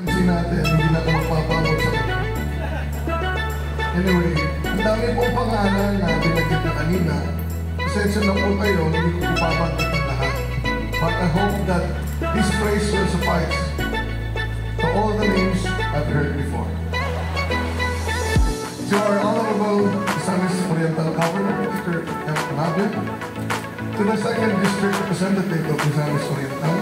MC natin, hindi na ako magpapamot sa kanya. Anyway, ang dami pong pangalan na binagit na kanina. Pasensya na po kayo, hindi ko pabanggit ang lahat. But I hope that this praise will suffice to all the names I've heard before. To our Honorable Misamis Oriental Governor, Mr. M. Nabe, to the 2nd District Representative of Misamis Oriental,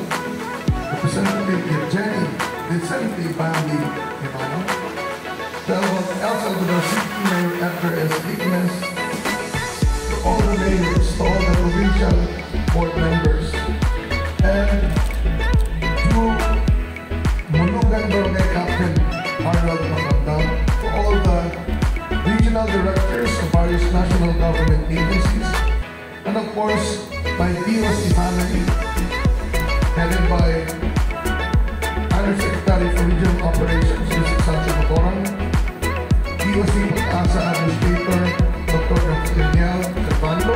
Representative Jenny Vicente Bambi Imano, to El Salvador City Mayor Edgar S. Ignace, to all the mayors, to all the provincial board members, and to Mulugan Barangay Captain Arnold Magandang, to all the regional directors of various national government agencies, and of course, my DOC family, headed by Undersecretary for Regional Operations, Mr. Sancho Motorang, DOC Pag-asa Administrator, Dr. Daniel Servando,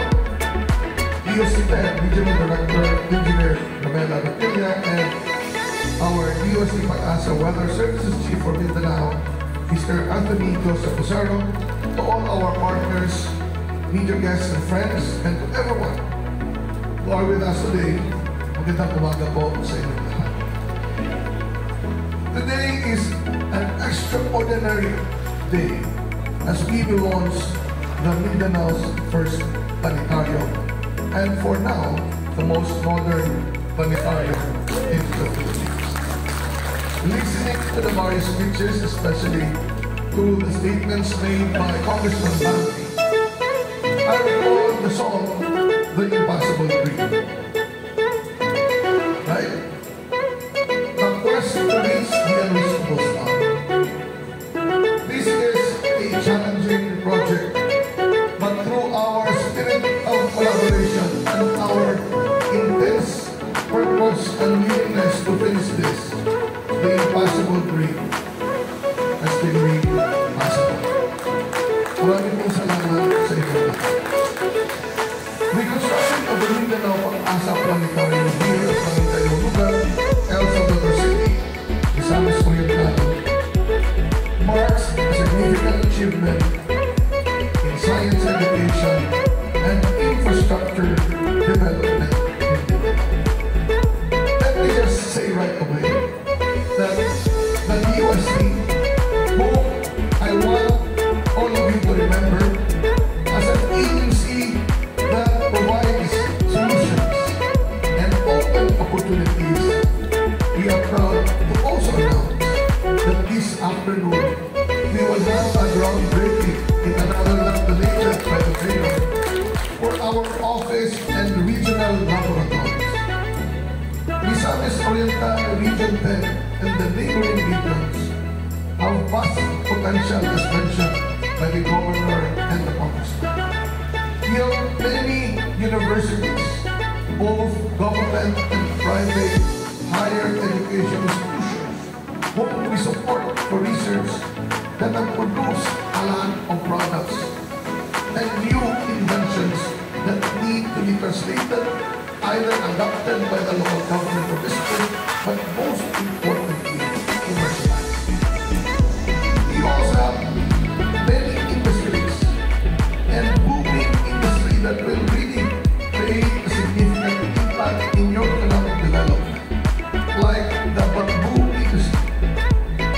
DOC Regional Director, Engineer Ramela Ratilla, and our DOC Pag-asa Weather Services Chief for Mindanao, Mr. Anthony Joseph Pizarro, to all our partners, media guests and friends, and to everyone who are with us today, magandang umaga po sa inyo lahat. Today is an extraordinary day as we will launch the Mindanao's first planetarium, and for now, the most modern planetarium in the Philippines. Listening to the various speeches, especially to the statements made by Congressman Bambi, I recall the song, The Impossible Dream. Right? The quest to reach the unreachable star. This is a challenging project, but through our spirit of collaboration and our intense purpose and willingness to finish this, the impossible dream has been made possible. Maraming pong salamat sa inyo. Reconstruction of the Mindanao Pag-asa Planetarium here at Barangay Mulugan, El Salvador City, Misamis Oriental, marks a significant achievement in science education and infrastructure development in Mindanao. Let me just say right away that the DOST, whom I want all of you to remember as an agency that provides solutions and open opportunities, we are proud to also announce that this afternoon we will have a groundbreaking in another installation by the Mayor for our office and regional laboratories. Misamis Oriental Region 10 and the neighboring regions have vast potential as mentioned by the Governor and the Congressman. Here, many universities, both government and private higher education institutions, whom we support for research that have produced a lot of products and new inventions that need to be translated, either adopted by the local government or district, but most importantly, commercialized. We also have many industries and booming industry that will really create a significant impact in your economic development, like the bamboo industry.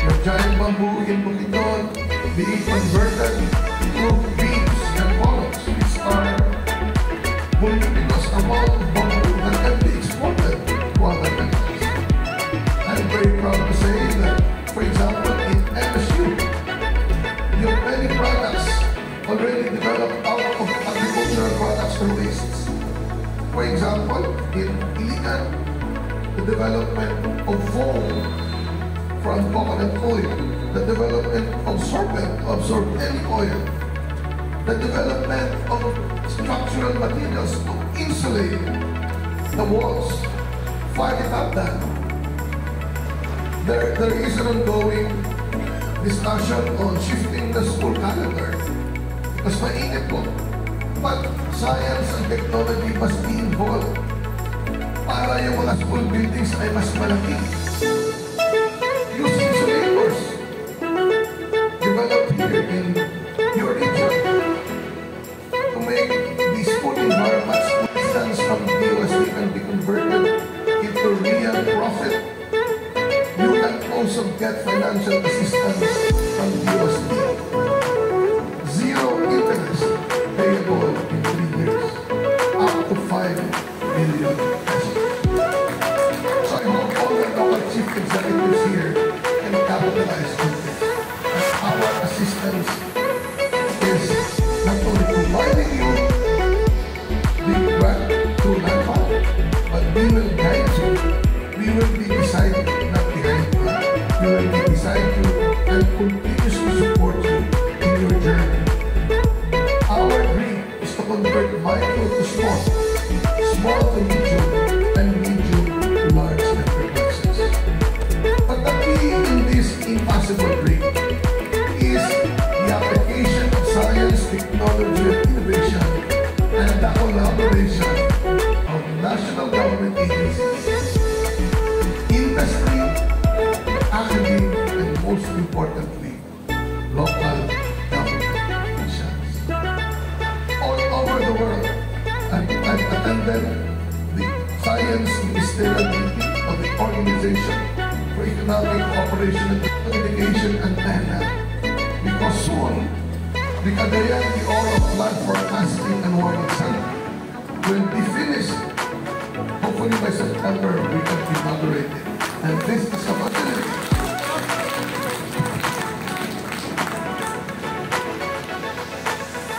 Your giant bamboo in Bukidnon being converted to beams and columns, which are voluminous amount of bamboo that can be exported to other countries. I'm very proud to say that, for example, in MSU, you have many products already developed out of agricultural products or wastes. For example, in Iligan, the development of foam from coconut oil, the development of sorbent to absorb any oil, the development of structural materials to insulate the walls. Why we have that? There is an ongoing discussion on shifting the school calendar. Mas mainit po. But science and technology must be involved para yung mga school buildings ay mas malaki. Using also get financial assistance from DOST. Zero interest payable in 3 years, up to 5 million pesos. So I hope all the local chief executives here can capitalize on this. Our assistance is not only providing you the grant through landmark, but we will guide you. We will be beside you, not behind you. We will be beside you and continuously support you in your journey. Our dream is to convert micro to small, small to medium, and medium to large enterprises. But the key in this impossible dream is the application of science, technology, and innovation, and the collaboration of national government agencies, industry, academia, and most importantly, local government officials. All over the world, I've attended the Science Ministerial Meeting of the Organization for Economic Cooperation and Communication and NANA, because soon, the Cagayan de Oro Flood Forecasting and Warning Center will be finished. Hopefully by September, we can inaugurate it. And this is a facility.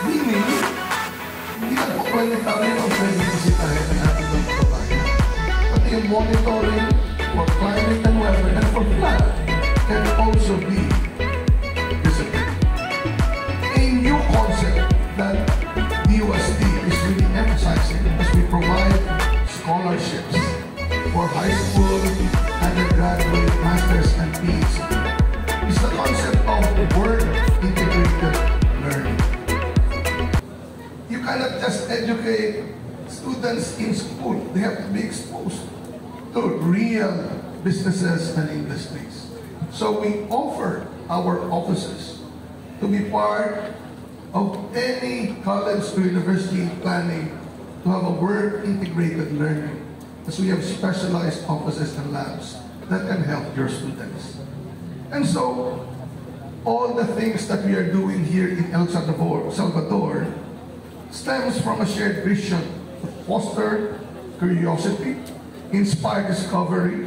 Meaning, hindi lang po planetary ang pwede bisitahin ng ating mga kabayan. Pati yung monitoring for climate and weather and for flood can also be visited. A new concept that DOST is really emphasizing as we provide scholarships for high school, undergraduate, masters, and PhD is the concept of word-integrated learning. You cannot just educate students in school. They have to be exposed to real businesses and industries. So we offer our offices to be part of any college or university planning to have a word-integrated learning, as we have specialized offices and labs that can help your students. And so, all the things that we are doing here in El Salvador stems from a shared vision to foster curiosity, inspire discovery,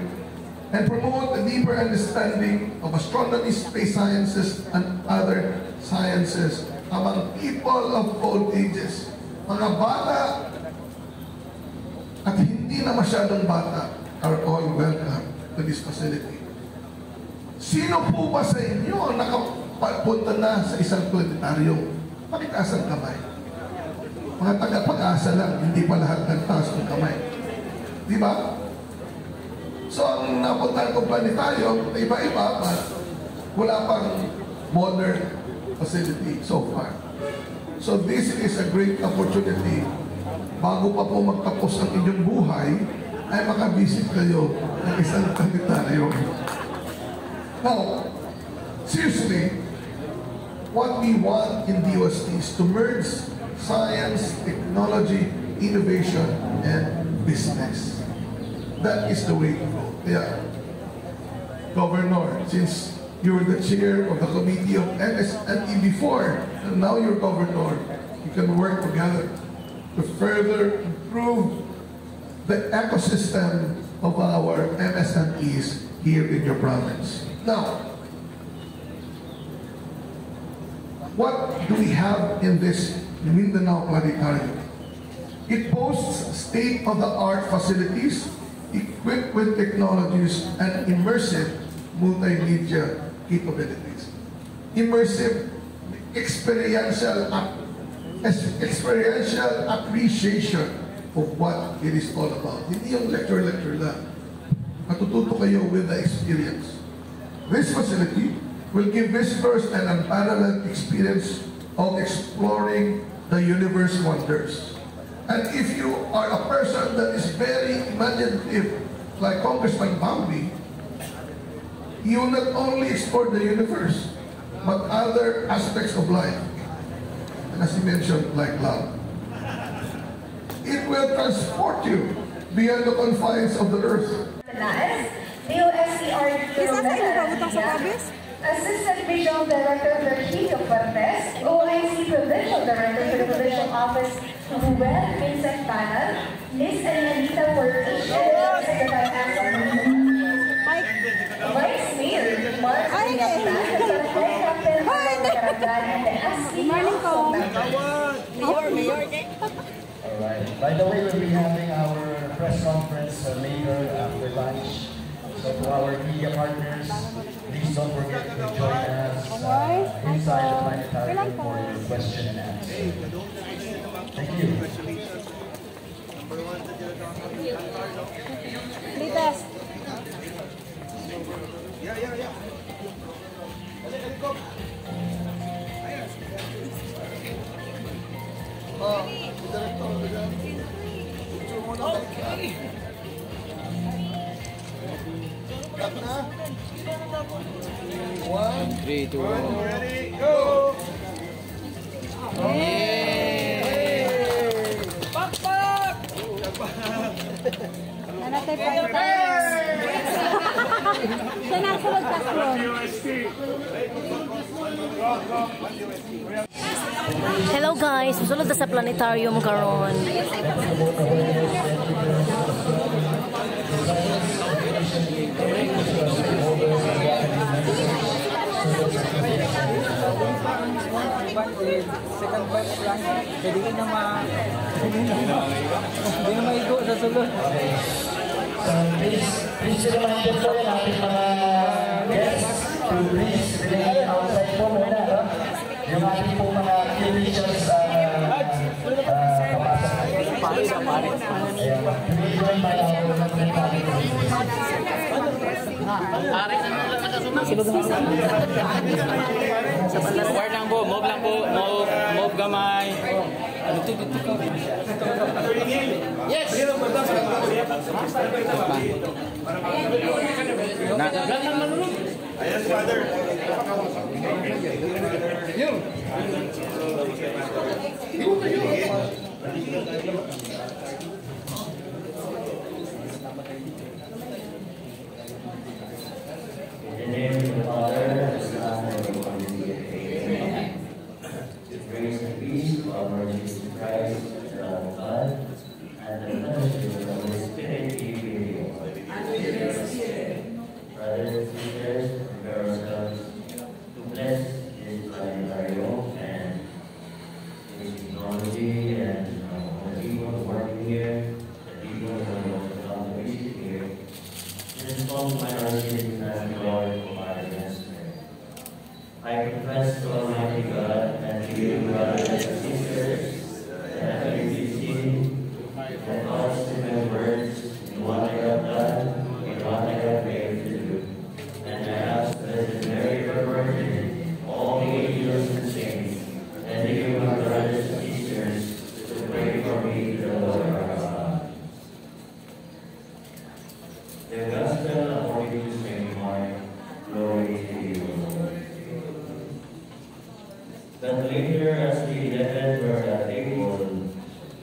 and promote a deeper understanding of astronomy, space sciences, and other sciences among people of all ages. Mga bata at hindi na masyadong bata are all welcome to this facility. Sino po ba sa inyo nakapunta na sa isang planetarium? Pakitaas ang kamay. Mga taga-pag-asa lang, hindi pa lahat nagtaas ng kamay. Di ba? So, ang napuntahan kong planetarium, iba-iba, wala pang modern facility so far. So, this is a great opportunity. Bago pa po magtapos ang inyong buhay, ay makabisit kayo ng isang planetarium. Now, seriously, what we want in DOST is to merge science, technology, innovation, and business. That is the way to go. Yeah. Governor, since you were the chair of the committee of MSNE before, and now you're governor, you can work together to further improve the ecosystem of our MSNEs here in your province. Now, what do we have in this Mindanao Planetarium? It boasts state-of-the-art facilities equipped with technologies and immersive multimedia capabilities. Immersive, experiential appreciation of what it is all about. Hindi yung lecture lang. Matututo kayo with the experience. This facility will give visitors an unparalleled experience of exploring the universe wonders. And if you are a person that is very imaginative, like Congressman Bambi, you will not only explore the universe, but other aspects of life. And as he mentioned, like love. It will transport you beyond the confines of the earth. DOST Assistant Regional Director Virgilio Cortez, OIC Provincial Director for the Provincial Office, Ruben Vincent Banal, Miss Anita Portish, Vice Mayor Mark Villapan, the Barangay Captain of Caragan, and the SC Council Alright. By the way, we'll be having our press conference later after lunch. So to our media partners, please don't forget to join us inside the planetarium for your question and answer. Thank you. Litas. One, 3, 2, 1. Ready, go! Pakpak! Ano tayo pa? Siya na sa magkaslo. Hello guys, susunod na sa planetarium karon. Second batch lang. Hindi na maigo sa sulod. So please remind po yung ating mga guests to please remain outside po muna. Yung ating po mga officials papasok. Ayan. Join by our Forward lang po, move lang po, move gamay. Yes! Ayan, father. In the name of the Father, and the Son, and the Holy Spirit. Amen. With grace and peace to our Lord Jesus Christ, the love of God, and the fellowship of the Holy Spirit be with you. Brothers and sisters, prepare ourselves to bless this planetarium and this technology and the people working here, the people who are going to visit here. Inform my relatives and Lord for my yesterday. I confess to Almighty God and to you, brothers and sisters, that I have received the thoughts of my words in what I have done, in what I have failed to do. And I ask that the Mary Virgin, all the angels and saints, and you, my brothers and sisters, to pray for me to the Lord our God. The Gospel according to St. Mark, glory to you, Lord. But later, as the 11 were at table,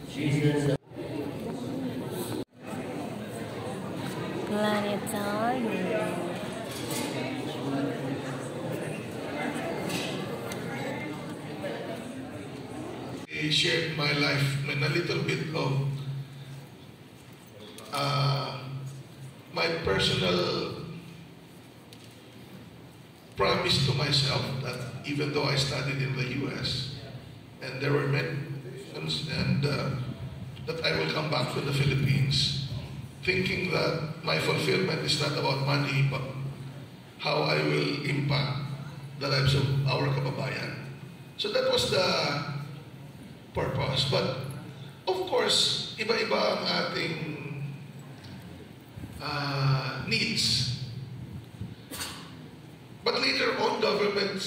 Jesus Planetarium. He shared my life with a little bit of my personal promise to myself that even though I studied in the U.S. and there were many and that I will come back to the Philippines thinking that my fulfillment is not about money but how I will impact the lives of our kababayan. So that was the purpose. But of course, iba-iba ang ating needs. But later on, government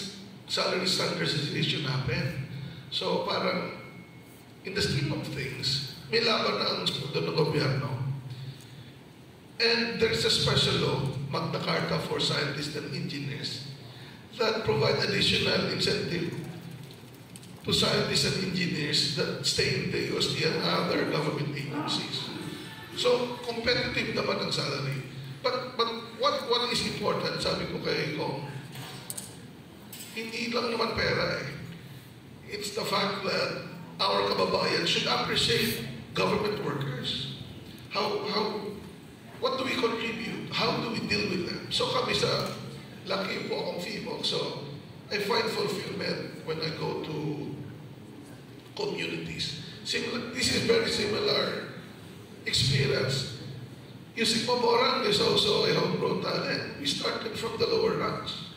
salary standardization happened. So parang, in the scheme of things, may laban na ang sundo ng gobyerno. And there's a special law, Magna Carta for scientists and engineers, that provide additional incentive to scientists and engineers that stay in the UST and other government agencies. So, competitive naman ang salary. But what what is important, sabi ko kay Kong, hindi lang naman pera eh. It's the fact that our kababayan should appreciate government workers. What do we contribute? How do we deal with them? So kami sa laki po akong FIBOC. So I find fulfillment when I go to communities. This is very similar experience. Yung Sigma Borang is also a homegrown talent. We started from the lower ranks.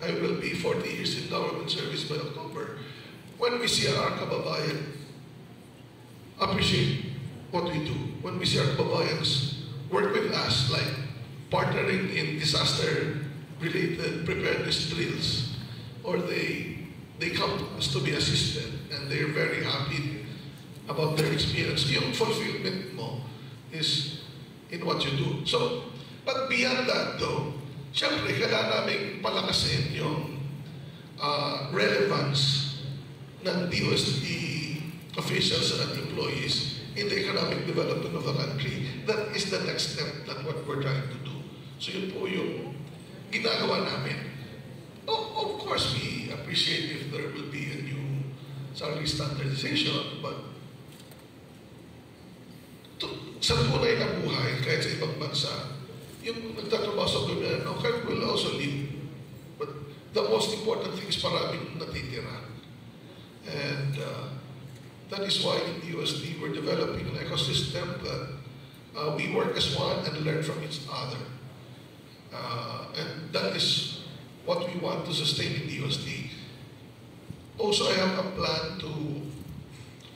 I will be 40 years in government service by October. When we see our kababayan appreciate what we do, when we see our kababayans work with us, like partnering in disaster-related preparedness drills, or they come to us to be assisted, and they're very happy about their experience. Yung fulfillment mo is in what you do. So, but beyond that though, siyempre, kailangan namin palakasin yung relevance ng DOST officials and employees in the economic development of the country. That is the next step that what we're trying to do. So yun po yung ginagawa namin. Of course, we appreciate if there will be a new salary standardization, but sa tunay na buhay, kahit sa ibang bansa, yung nagtatrabaho sa gobyerno, will also live. But the most important thing is maraming natitira. And that is why in DOST we're developing an ecosystem that we work as one and learn from each other. And that is what we want to sustain in DOST. Also, I have a plan to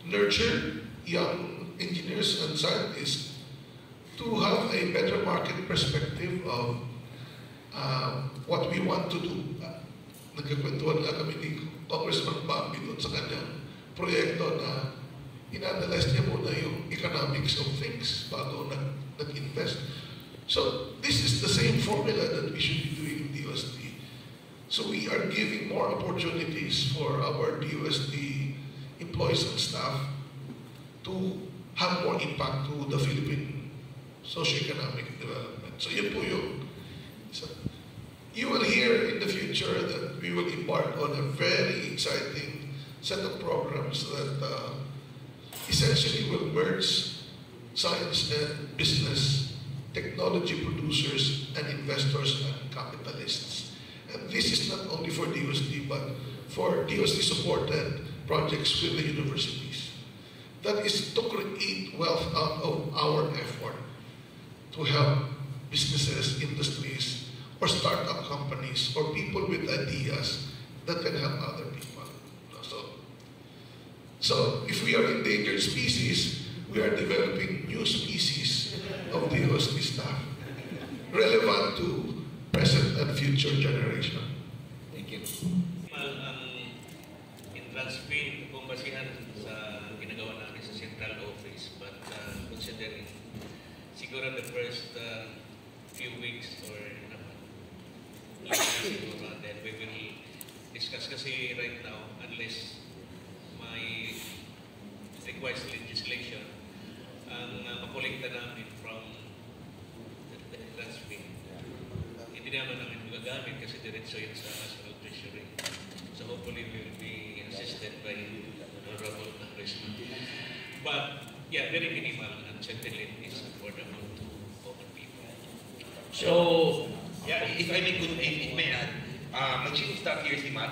nurture young engineers and scientists to have a better market perspective of what we want to do. Nagkakwentuhan nga kami ni Congressman Bambi doon sa kanyang proyekto na in-analyze niya muna yung economics of things bago nag-invest. So this is the same formula that we should be doing in DOST. So we are giving more opportunities for our DOST employees and staff to have more impact to the Philippine socio-economic development. So yun po yun. So, you will hear in the future that we will embark on a very exciting set of programs that essentially will merge science and business, technology producers and investors and capitalists. And this is not only for DOST, but for DOST-supported projects with the universities. That is to create wealth out of our effort to help businesses, industries, or startup companies, or people with ideas that can help other people. So if we are endangered species, we are developing new species of DOST staff, relevant to present and future generation. Thank you. In Transpain, kung basihan sa ginagawa namin sa central office, but considering siguro the first few weeks or siguro, then we will discuss kasi right now, unless may requires legislation, ang makolekta namin from the Transpain. Hindi naman namin magagamit kasi diretso yun sa National Treasury. So hopefully we will be assisted by Honorable Congressman. But yeah, very minimal and certainly it is affordable to common people. So, yeah, if I may add, my chief of staff here is Matt,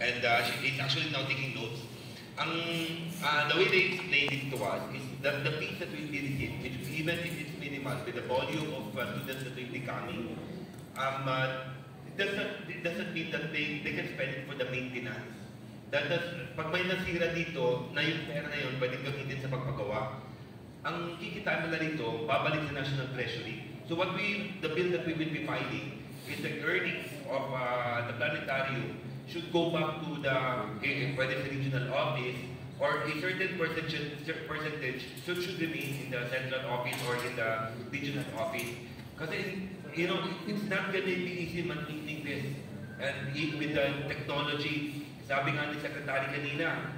and she's actually now taking notes. The way they explained it to us is that the fees that will be received, even if it's minimal, with the volume of students that will be coming, it doesn't mean that they can spend it for the maintenance. Pag may nasira dito, na yung pera na yun, pwedeng gamitin sa pagpagawa. Ang kikita nila rito, babalik sa National Treasury. So the bill that we will be filing is the earnings of the planetarium should go back to whether the regional office, or a certain percentage should remain in the central office or in the regional office. Kasi, it's not going to be easy maintaining this. And with the technology, sabi nga ni Secretary kanina,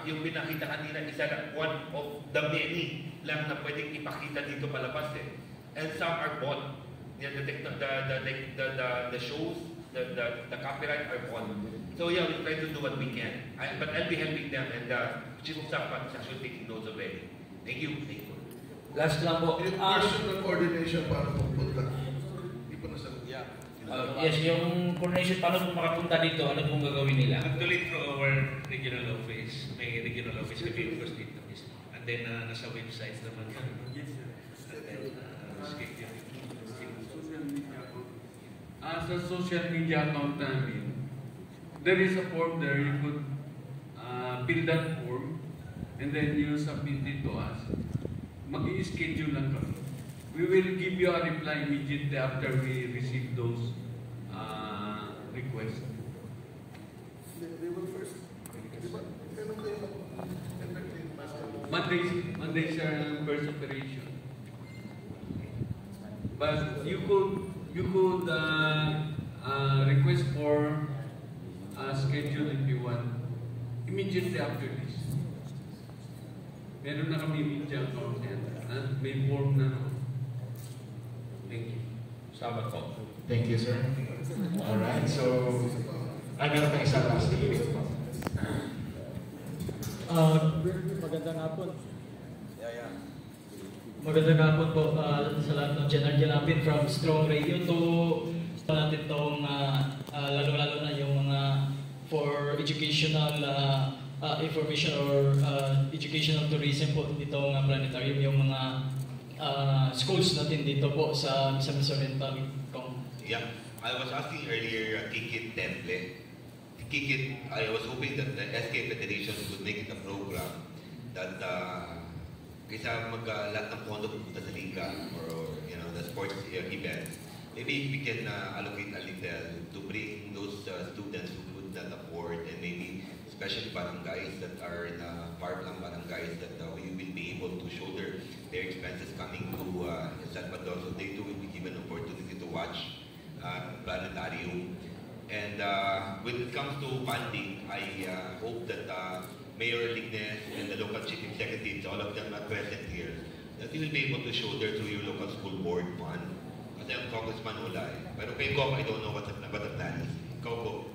yung pinakita kanina, isa lang, one of the many lang na pwedeng ipakita dito palabas eh. And some are bought. the shows, the copyright are on. So yeah, we try to do what we can. But I'll be helping them, and Chief of Staff is actually taking notes already. Thank you. Thank you. Last lang po. Personal coordination para pupunta. Hindi po nasagot. Yes, yung coordination, paano po makapunta dito? Ano pong gagawin nila? Actually, through our regional office, may regional office kami first dito mismo. And then, nasa website naman yan. And then, schedule. As a social media account namin, there is a form there. You could fill that form and then you submit it to us. Mag-i-schedule lang kami. We will give you a reply immediately after we receive those requests. They will first. Kailan kayo entertain basketball? Mondays are first operation. But you could request for a schedule if you want immediately after this. Meron na kami media account at may form na. Thank you. Salamat po. Thank you, sir. Alright, so, meron pa isa last debate po. Magandang hapon. Magandang hapon po sa lahat ng Janapin from Strong Radio to natin itong lalo-lalo na yung mga for educational information or educational tourism po ditong planetarium, yung mga schools natin dito po sa Misamis Oriental. Yeah, I was asking earlier, Kikit Temple. Kikit, I was hoping that the SK Federation would make it a program that kaysa lahat ng pondo pupunta sa liga or the sports events, maybe we can allocate a little to bring those students who could not afford, and maybe especially barangays that are in far-flung barangays that we will be able to shoulder their expenses coming to Salvador, so they too will be given an opportunity to watch planetarium. And when it comes to funding, I hope that Mayor Lignes and the local chief executives, all of them are present here, that you will be able to shoulder through your local school board fund. Kasi ang Congressman wala eh. Pero kay Gop, I don't know what the plan is. Ikaw po.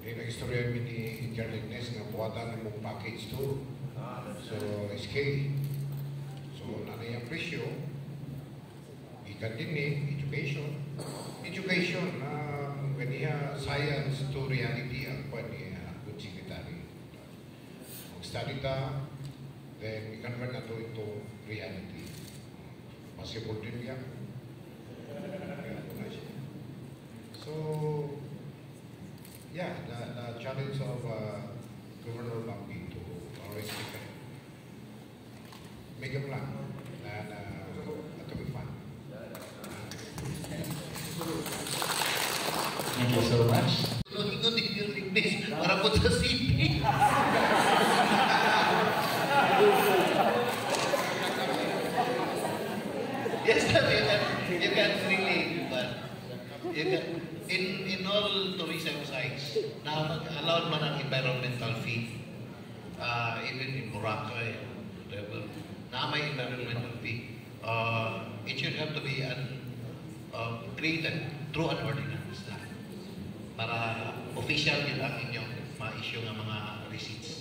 Nag-istorya kami ni Engineer Lignes na buwatan ng package to. So, SK. So, nanay ang presyo. Ikan din education. Education na kaniya science to reality ang pa ni good secretary. Mag-study ta, then i-convert na to into reality. Possible din yan. So, yeah, the challenge of Governor Bambi to always make a plan na atomic fund. Thank you so much. Ito din yung Lignes para po sa city. Yes, you can really, but you can, in all tourism sites, na allowed man ang environmental fee, even in Boracay, whatever, na may environmental fee, it should have to be created through an ordinance na para official yun ang inyong ma-issue ng mga receipts.